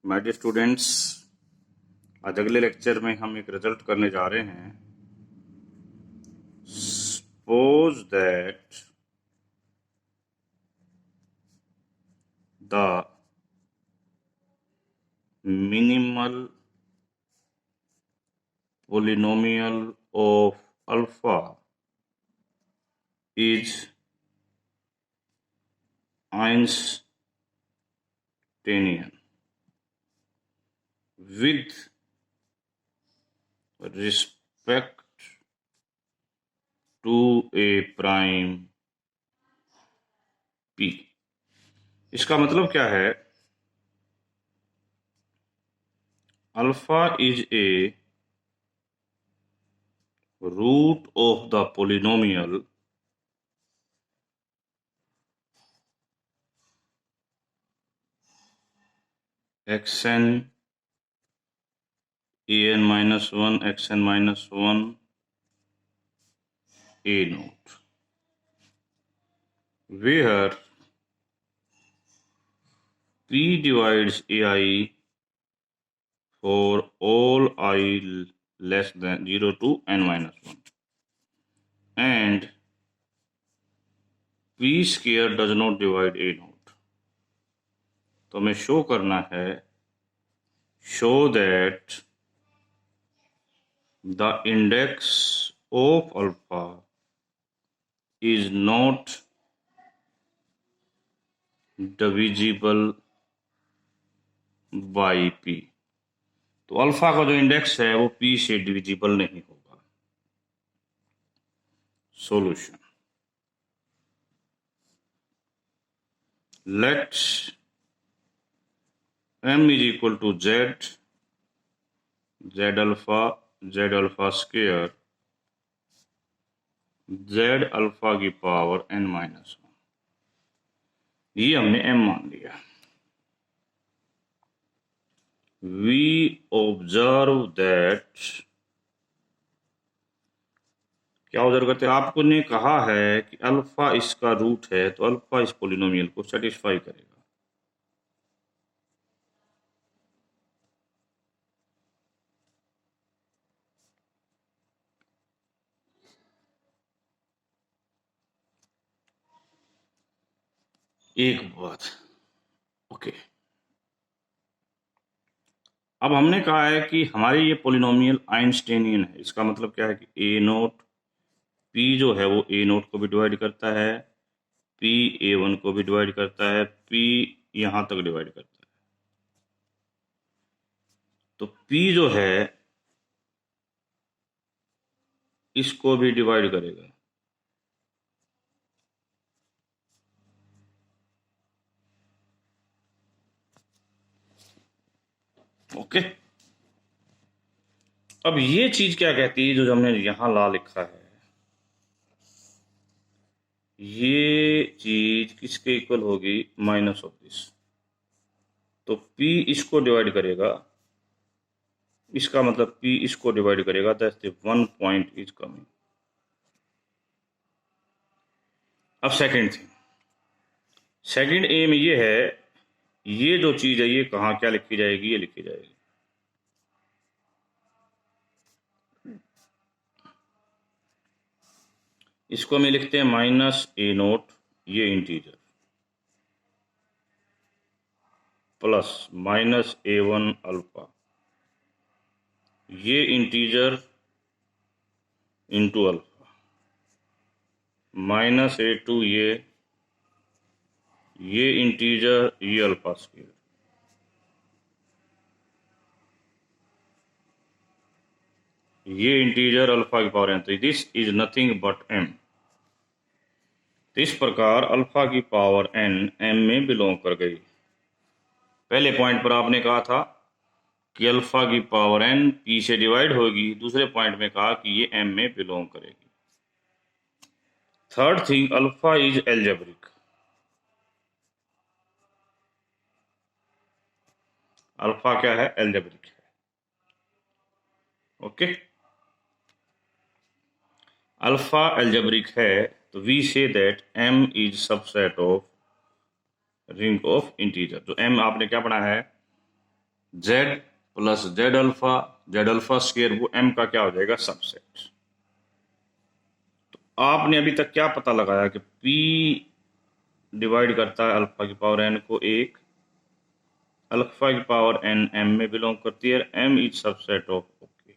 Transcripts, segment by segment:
My dear students, आज अगले lecture में हम एक रिजल्ट करने जा रहे हैं। Suppose that the minimal polynomial of alpha is Einsteinian with respect to a prime p। इसका मतलब क्या है? Alpha is a root of the polynomial xn an minus 1 xn minus 1 a naught, where p divides ai for all I less than 0 to n minus 1 and p square does not divide a naught। तो हमें show करना है, show that the index of alpha is not divisible by P. तो alpha का जो index है वो P से डिविजिबल नहीं होगा। Solution, let m is equal to z alpha square z alpha की पावर n माइनस 1, ये हमने m मान लिया। we observe that, क्या ऑब्जर्व करते हैं? आपको ने कहा है कि अल्फा इसका रूट है, तो अल्फा इस पोलिनोमियल को सेटिस्फाई करेगा। एक बात, ओके। अब हमने कहा है कि हमारी ये पोलिनोमियल आइंस्टाइनियन है। इसका मतलब क्या है कि ए नोट पी जो है वो ए नोट को भी डिवाइड करता है, पी ए वन को भी डिवाइड करता है, पी यहां तक डिवाइड करता है। तो पी जो है इसको भी डिवाइड करेगा। ओके। अब ये चीज क्या कहती है जो हमने यहां ला लिखा है, ये चीज किसके इक्वल होगी? Minus of this. तो P इसको डिवाइड करेगा, इसका मतलब P इसको डिवाइड करेगा, that's the 1 point is coming. अब सेकंड थिंग, सेकंड एम ये है, ये जो चीज है ये कहाँ क्या लिखी जाएगी? ये लिखी जाएगी इसको हम लिखते हैं माइनस ए नोट, ये integer, plus minus a one alpha, ये integer into alpha, minus a two ये इंटीजर, ये अल्फा स्क्वायर, ये इंटीजर अल्फा की पावर n। तो this is nothing but m। तो इस प्रकार अल्फा की पावर n m में बिलोंग कर गई। पहले पॉइंट पर आपने कहा था कि अल्फा की पावर n p से डिवाइड होगी, दूसरे पॉइंट में कहा कि ये m में बिलोंग करेगी। Third thing, alpha is algebraic. Alpha क्या है? एल्जेब्रिक है। ओके, अल्फा एल्जेब्रिक है, तो we say that m is subset of ring of integer. तो m आपने क्या पढ़ा है? Z plus Z alpha square, वो एम का क्या हो जाएगा, सबसेट। तो आपने अभी तक क्या पता लगाया कि पी डिवाइड करता है अल्फा की पावर एन को एक, अल्फा की पावर एन एम में बिलोंग करती है, m is subset of okay.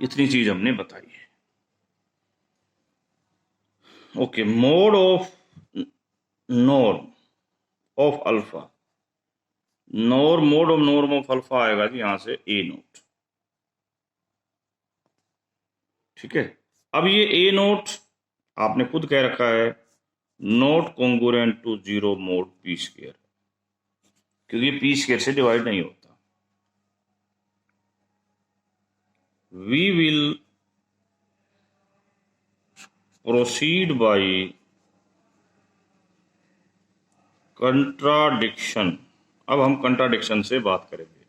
इतनी चीज हमने बताई है। Okay, mod of norm of alpha, mod of norm of alpha आएगा जी यहां से ए नोट। ठीक है, अब ये ए नोट आपने खुद कह रखा है not congruent to zero mod p square, क्योंकि पी स्क्वायर से डिवाइड नहीं होता। We will proceed by contradiction. अब हम कंट्राडिक्शन से बात करेंगे।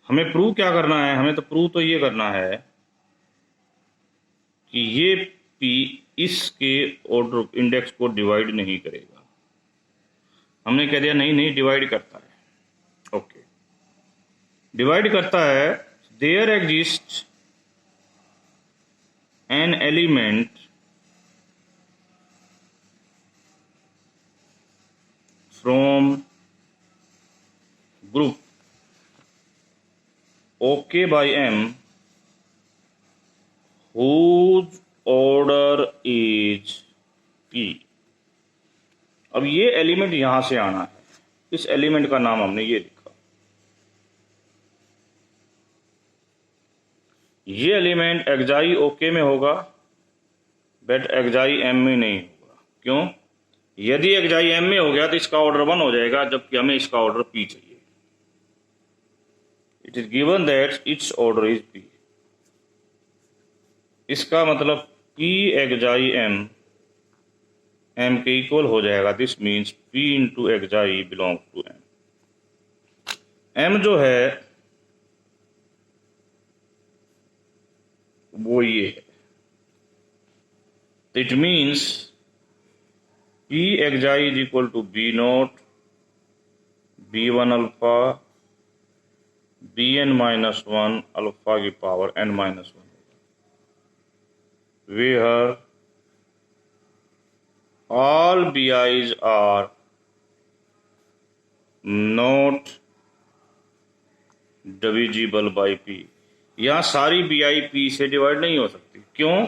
हमें प्रूव क्या करना है, हमें तो प्रूव तो ये करना है कि ये पी इसके ऑर्डर इंडेक्स को डिवाइड नहीं करेगा। हमने कह दिया नहीं नहीं डिवाइड करता है। ओके, डिवाइड करता है। There exist an element from group okay by M whose order is p। अब ये एलिमेंट यहां से आना है, इस एलिमेंट का नाम हमने ये लिखा। ये एलिमेंट एक्साई ओके में होगा, बट एक्साई एम में नहीं होगा। क्यों? यदि एक्साई एम में हो गया तो इसका ऑर्डर 1 हो जाएगा, जबकि हमें इसका ऑर्डर पी चाहिए। It is given that its order is P. इसका मतलब पी एक्साई एम एम के इक्वल हो जाएगा। This means P into xi belong to M. M जो है वो ये है। It means P xi is equal to B not B one alpha B N minus one alpha की power N minus one, where all bi's are not divisible by p। यहाँ सारी bi p से divide नहीं हो सकती। क्यों?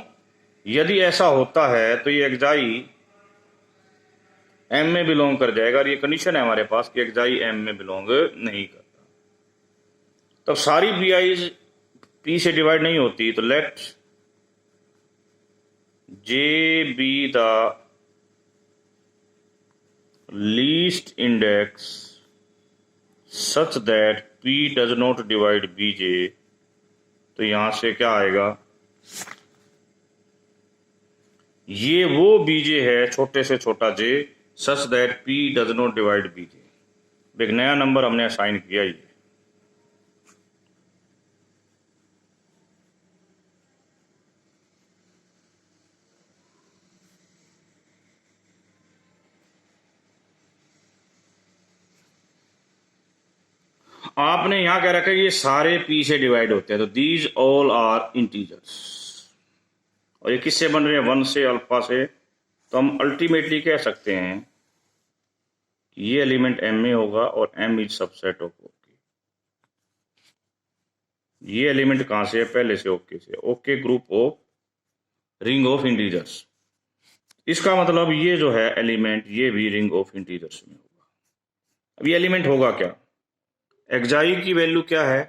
यदि ऐसा होता है तो ये एक्साई m में बिलोंग कर जाएगा, और ये कंडीशन है हमारे पास कि एक्साई m में बिलोंग नहीं करता। तब सारी bi's p से डिवाइड नहीं होती, तो late j be the least index such that p does not divide bj। तो यहां से क्या आएगा, ये वो बीजे है छोटे से छोटा J such that p does not divide BJ. एक नया नंबर हमने असाइन किया। ये आपने यहां कह रखा है कि ये सारे p से डिवाइड होते हैं, तो दीज ऑल आर इंटीजर्स। और ये किससे बन रहे हैं, 1 से, अल्फा से। तो हम अल्टीमेटली कह सकते हैं कि ये एलिमेंट m में होगा और m is subset of okay. ये एलिमेंट कहां से है, पहले से ओके से। Okay group of ring of integers. इसका मतलब ये जो है एलिमेंट, ये भी रिंग ऑफ इंटीजर्स में होगा। अब ये एलिमेंट होगा क्या, एक्साई की वैल्यू क्या है,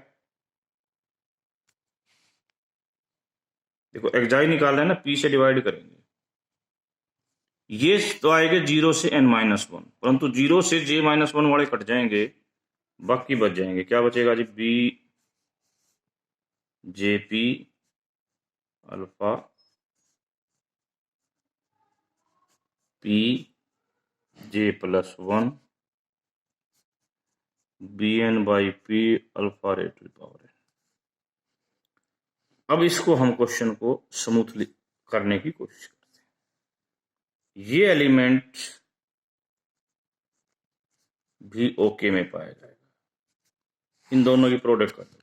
देखो एक्साई निकालना है ना, पी से डिवाइड करेंगे। ये तो आएगा 0 से n माइनस वन, परंतु 0 से j माइनस वन वाले कट जाएंगे, बाकी बच जाएंगे। क्या बचेगा जी, B J P alpha P J plus one B N by P alpha rate power है। अब इसको हम क्वेश्चन को स्मूथली करने की कोशिश करते हैं। ये एलिमेंट भी ओके में पाया जाएगा। इन दोनों की प्रोडक्ट कर दो,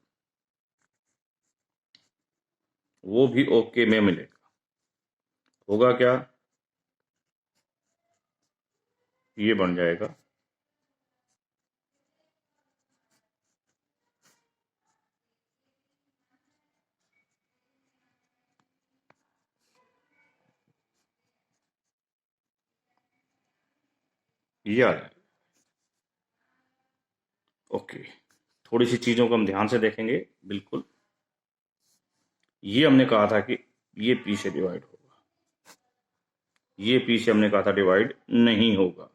वो भी ओके में मिलेगा। होगा क्या, ये बन जाएगा ये आ जाएगा। ओके, थोड़ी सी चीज़ों को हम ध्यान से देखेंगे। बिल्कुल, ये हमने कहा था कि ये पी से डिवाइड होगा, ये पी से हमने कहा था डिवाइड नहीं होगा।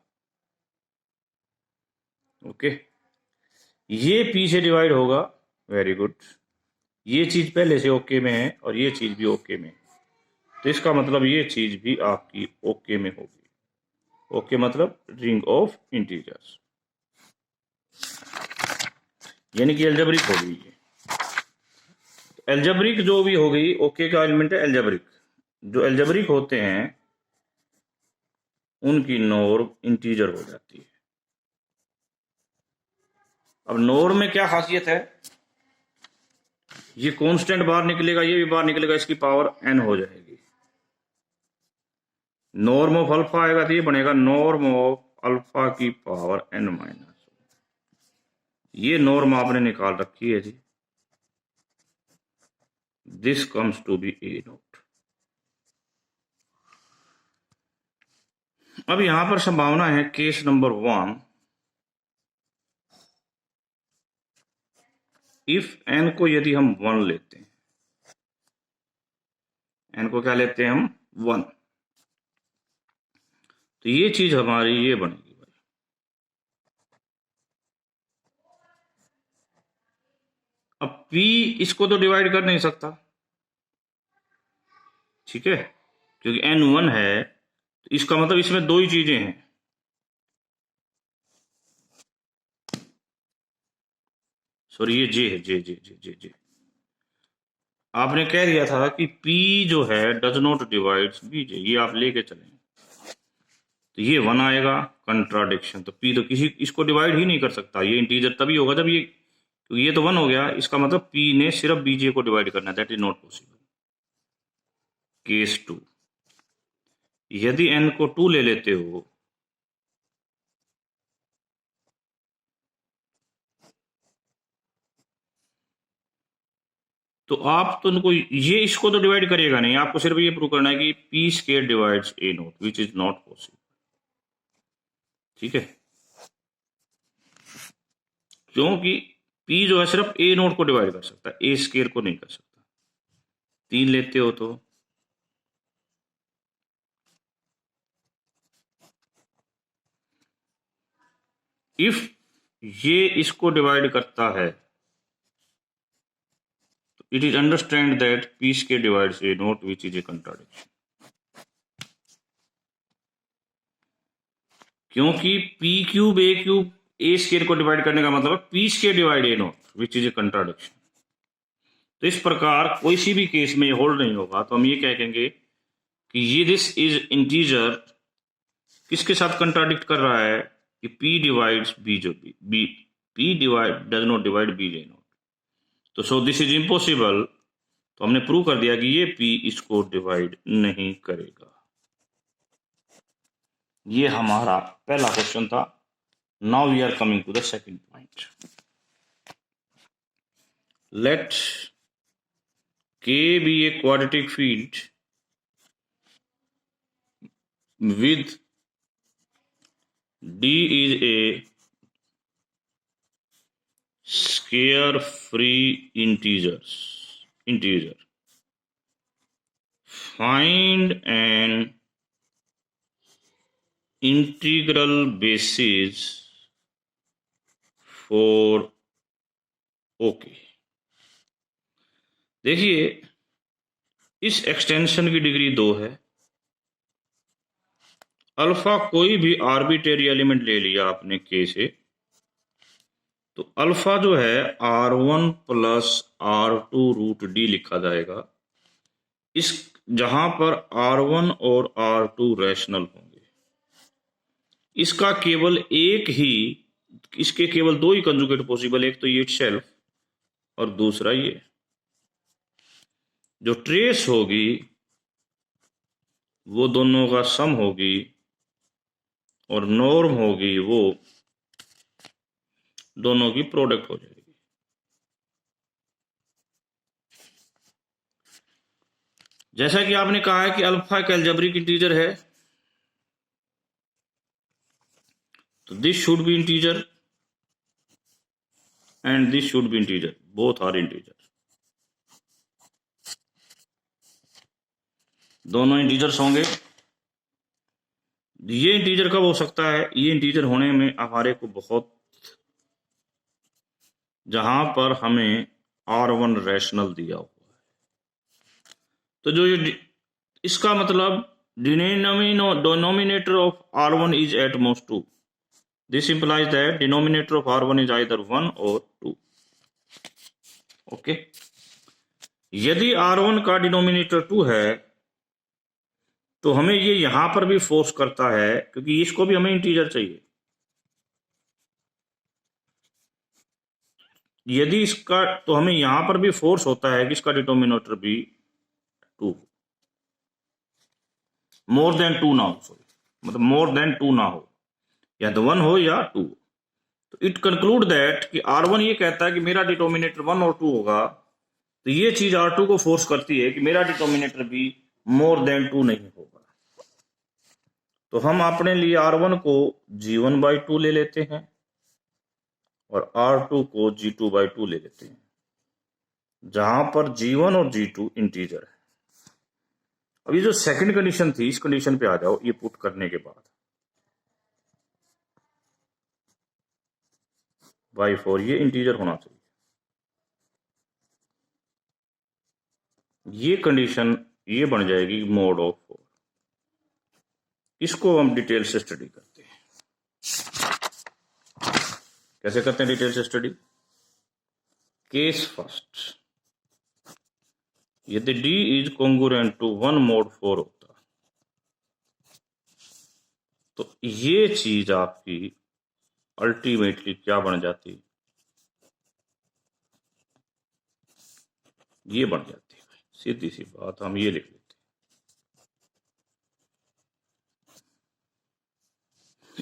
ओके, ये पी से डिवाइड होगा, वेरी गुड। ये चीज़ पहले से ओके में है और ये चीज़ भी ओके में है, तो इसका मतलब ये चीज़ भी आपकी ओके में होगी। ओके मतलब रिंग ऑफ इंटीजर्स, यानी कि एल्जेब्रिक होगी ये। एल्जेब्रिक जो भी हो गई, ओके का एलिमेंट है एल्जेब्रिक। जो एल्जेब्रिक होते हैं उनकी नॉर्म इंटीजर हो जाती है। अब नॉर्म में क्या खासियत है, ये कांस्टेंट बाहर निकलेगा, ये भी बाहर निकलेगा, इसकी पावर n हो जाएगी। नॉर्म ऑफ अल्फा आएगा तो ये बनेगा नॉर्म ऑफ अल्फा की पावर n माइनस। ये नॉर्म आपने निकाल रखी है जी, this comes to be a naught. अब यहां पर संभावना है केस नंबर 1, इफ n को यदि हम 1 लेते हैं, n को क्या लेते हैं हम 1, तो ये चीज हमारी ये बनेगी भाई। अब p इसको तो डिवाइड कर नहीं सकता, ठीक है, क्योंकि n 1 है, तो इसका मतलब इसमें दो ही चीजें हैं। सॉरी, ये जे है, जे जे जे जे जे आपने कह दिया था कि p जो है does not divide B J, ये आप लेके चलें, तो ये 1 आएगा, कंट्राडिक्शन। तो p तो किसी इसको डिवाइड ही नहीं कर सकता, ये इंटीजर तभी होगा जब ये, क्योंकि ये तो 1 हो गया, इसका मतलब p ने सिर्फ बीजे को डिवाइड करना है, that is not possible. Case 2, यदि n को 2 ले लेते हो, तो आप तो उनको ये इसको तो डिवाइड करिएगा नहीं, आपको सिर्फ ये प्रूव करना है कि P square divides A note, which is not possible. ठीक है, क्योंकि पी जो है सिर्फ ए नोट को डिवाइड कर सकता है, ए स्केयर को नहीं कर सकता। 3 लेते हो तो इफ ये इसको डिवाइड करता है, it is understand that P square divides A note, which is a contradiction. क्योंकि पी क्यूब ए क्यूब ए स्केयर को डिवाइड करने का मतलब है P square divide A note, which is a contradiction. तो इस प्रकार कोई सी भी केस में ये होल्ड नहीं होगा, तो हम ये कहेंगे कि ये दिस इज इंटीजर किसके साथ कंट्राडिक्ट कर रहा है कि p डिवाइड्स b, जो b p divide does not divide b J not, तो सो दिस इज इम्पॉसिबल। तो हमने प्रूव कर दिया कि ये p इसको डिवाइड नहीं करेगा। ये हमारा पहला क्वेश्चन था। Now we are coming to the second point. Let k be a quadratic field with d is a square free integer. Find an integral basis for OK। देखिए, इस एक्सटेंशन की डिग्री 2 है। अल्फा कोई भी arbitrary element ले लिया आपने k से, तो अल्फा जो है r1 plus r2 root d लिखा जाएगा, इस जहां पर r1 और r2 रैशनल होंगे। इसका केवल एक ही इसके केवल दो ही कंजुगेट पॉसिबल, एक तो ये इटसेल्फ और दूसरा ये। जो ट्रेस होगी वो दोनों का सम होगी और नॉर्म होगी वो दोनों की प्रोडक्ट हो जाएगी। जैसा कि आपने कहा है कि अल्फा एक अलजेब्रिक इंटीजर है, तो this should be integer and this should be integer, both are integer, दोनों इंटीजर्स होंगे। ये इंटीजर कब हो सकता है? ये इंटीजर होने में हमारे को बहुत, जहां पर हमें R1 रैशनल दिया हुआ है, तो जो ये इसका मतलब denominator of R1 is at most 2। This implies that denominator of R1 is either 1 और 2। ओके, यदि R1 का डिनोमिनेटर 2 है तो हमें ये यहां पर भी फोर्स करता है, क्योंकि इसको भी हमें इंटीजर चाहिए। यदि इसका, तो हमें यहां पर भी फोर्स होता है कि इसका डिनोमिनेटर भी 2, मोर देन 2 ना हो, सॉरी, मतलब मोर देन 2 ना हो, या तो 1 हो या 2। तो इट कंक्लूड दैट कि R1 ये कहता है कि मेरा डिनोमिनेटर 1 और 2 होगा, तो ये चीज R2 को फोर्स करती है कि मेरा डिनोमिनेटर भी मोर देन 2 नहीं होगा। तो हम अपने लिए R1 को G1/2 ले लेते हैं और R2 को G2/2 ले लेते हैं, जहां पर G1 और G2 इंटीजर है। अब ये जो सेकंड कंडीशन थी, इस कंडीशन पे आ जाओ। ये पुट करने के बाद y4 ये इंटीजर होना चाहिए। ये कंडीशन ये बन जाएगी मोड ऑफ 4। इसको हम डिटेल से स्टडी करते हैं। कैसे करते हैं डिटेल से स्टडी? केस फर्स्ट, यदि D is congruent to 1 mod 4 होता तो ये चीज आपकी अल्टीमेटली क्या बन जाती? ये बन जाती है। सीधी सी बात, हम ये लिख लेते हैं।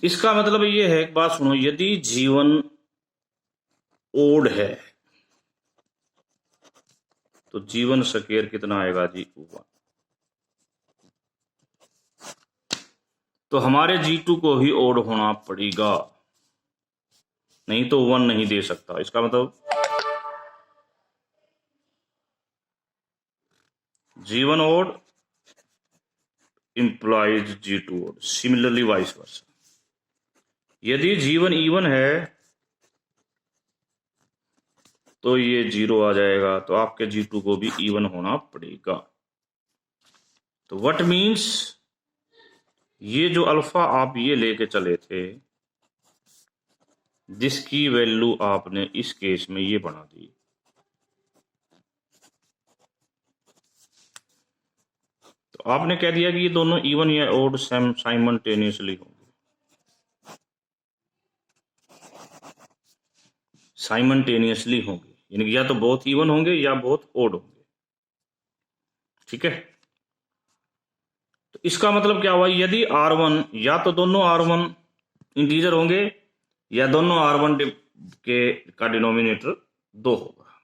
इसका मतलब ये है, एक बात सुनो, यदि G1 ओड है तो G1 स्क्वायर कितना आएगा जी? 1। तो हमारे G2 को ही ओड होना पड़ेगा, नहीं तो 1 नहीं दे सकता। इसका मतलब G1 odd implies G2 odd, similarly vice versa. यदि G1 इवन है तो ये 0 आ जाएगा, तो आपके G2 को भी इवन होना पड़ेगा। तो व्हाट मीन्स, ये जो अल्फा आप ये लेके चले थे, जिसकी वैल्यू आपने इस केस में ये बना दी, तो आपने कह दिया कि ये दोनों इवन या ओड साइमल्टेनियसली होंगे। साइमल्टेनियसली होंगे, यानी या तो बहुत इवन होंगे या बहुत ओड होंगे। ठीक है, तो इसका मतलब क्या हुआ? यदि R1, या तो दोनों R1 इंटीजर होंगे या दोनों R1 के का डिनोमिनेटर 2 होगा,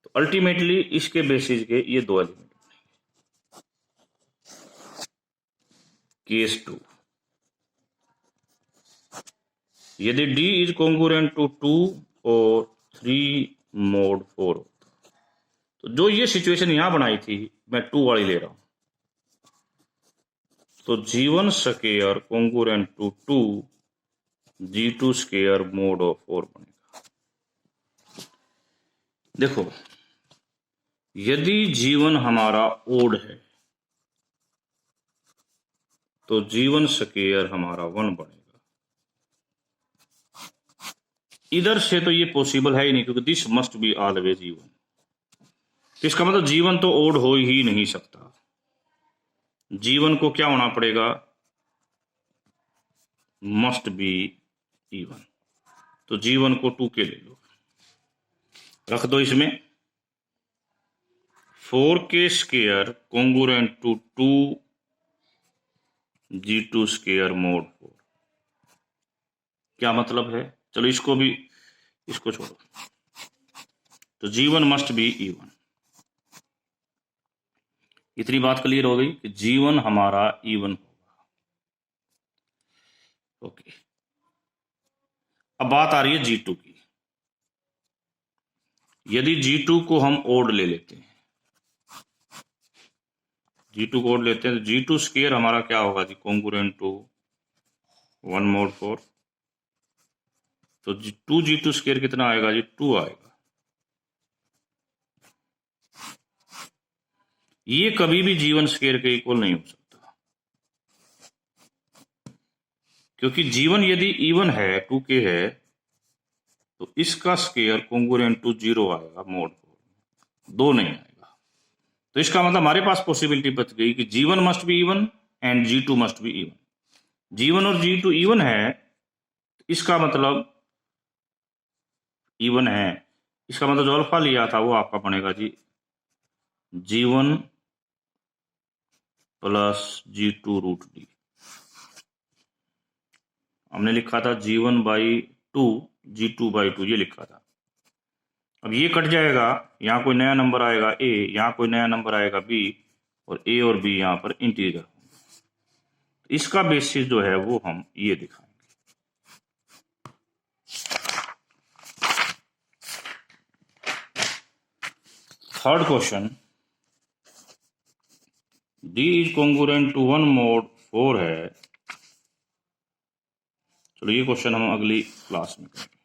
तो अल्टीमेटली इसके बेसिस के ये दो एलिमेंट। केस 2, यदि D इज कॉन्ग्रुएंट टू 2 और 3 mod 4 होता, तो जो ये सिचुएशन यहां बनाई थी, मैं 2 वाली ले रहा हूं, तो G1 square congruent to 2 G2 square mod of 4 बनेगा। देखो, यदि G1 हमारा ओड है तो G1 स्क्वायर हमारा 1 बनेगा। इधर से तो ये पॉसिबल है ही नहीं, क्योंकि this must be always even. इसका मतलब G1 तो ओड हो ही नहीं सकता। G1 को क्या होना पड़ेगा? Must be even. तो G1 को 2K ले लो, रख दो इसमें। 4K square congruent to 2G2 square mod 4। क्या मतलब है? चलो इसको छोड़ो। तो G1 मस्ट बी E1। इतनी बात क्लियर हो गई कि G1 हमारा E1 होगा। ओके, अब बात आ रही है G2 की। यदि G2 को हम ओड ले लेते हैं, G2 को ओड लेते हैं, तो G2 स्क्वायर हमारा क्या होगा जी? Congruent to 1 mod 4। तो 2G2 स्क्वायर कितना आएगा जी? 2 आएगा। ये कभी भी G1 स्क्वायर के इक्वल नहीं हो सकता, क्योंकि G1 यदि E1 है, 2K है, तो इसका स्क्वायर कॉन्ग्रुएंट टू 0 आएगा mod 4, 2 नहीं आएगा। तो इसका मतलब हमारे पास पॉसिबिलिटी बच गई कि G1 must be E1 and G2 must be E1। G1 और G2 E1 है, इसका मतलब E1 है, इसका मतलब जो अल्फा लिया था वो आपका बनेगा जी G1 plus G2 root D. हमने लिखा था G1 बाई 2 G2 बाई 2, ये लिखा था। अब ये कट जाएगा, यहाँ कोई नया नंबर आएगा A, यहाँ कोई नया नंबर आएगा B, और A और B यहाँ पर इंटीजर होंगे। इसका बेसिस जो है वो हम ये दिखाएंगे। Third question, D is congruent to 1 mod 4 है। चलो ये क्वेश्चन हम अगली क्लास में करेंगे।